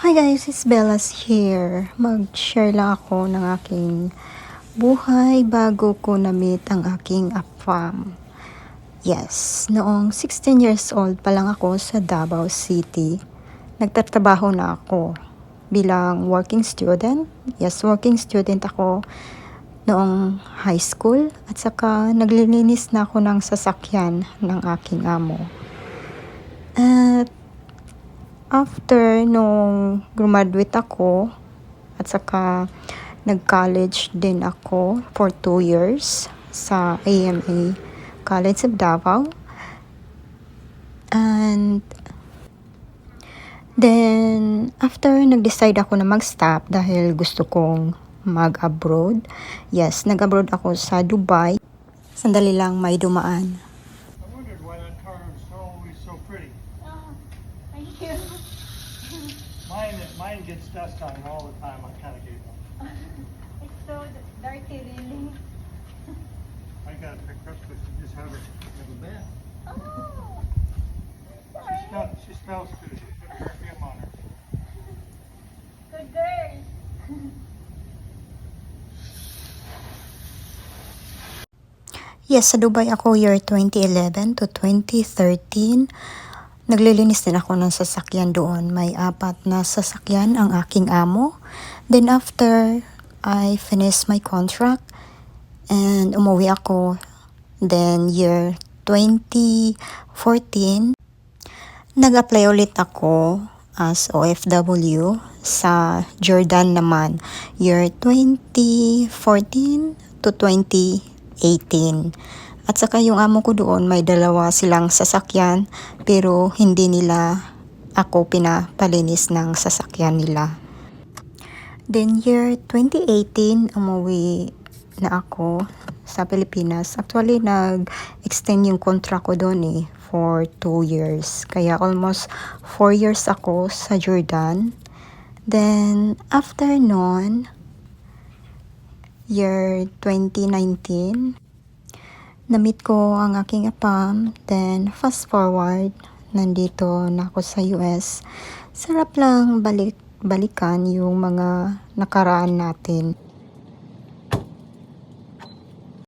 Hi guys, it's Bellas here. Mag-share lang ako ng aking buhay bago ko na-meet ang aking AFAM. Yes, noong 16 years old pa lang ako sa Davao City, nagtatrabaho na ako bilang working student. Yes, working student ako noong high school at saka naglilinis na ako ng sasakyan ng aking amo. At after nung graduate ako at saka nag-college din ako for 2 years sa AMA College of Davao. And then after nag-decide ako na mag-stop dahil gusto kong mag-abroad. Yes, nag-abroad ako sa Dubai. Sandali lang, may dumaan. I wondered why that car was always so pretty. Oh, thank you. Mine gets dust on it all the time. I kind of gave up. It's so dirty, really. I got to pick her up because she just have a bath. Oh, She smells good. She put her perfume on her. good girl. Yes, sa Dubai ako year 2011 to 2013. Naglilinis din ako ng sasakyan doon. May 4 na sasakyan ang aking amo. Then after I finished my contract and umuwi ako, then year 2014, nag-apply ulit ako as OFW sa Jordan naman, year 2014 to 2018. At saka yung amo ko doon, may 2 silang sasakyan, pero hindi nila ako pinapalinis ng sasakyan nila. Then year 2018, umuwi na ako sa Pilipinas. Actually, nag-extend yung contract ko doon for 2 years. Kaya almost 4 years ako sa Jordan. Then after nun, year 2019, na-meet ko ang aking AFAM. Then fast forward, nandito na ako sa US. Sarap lang balikan yung mga nakaraan natin.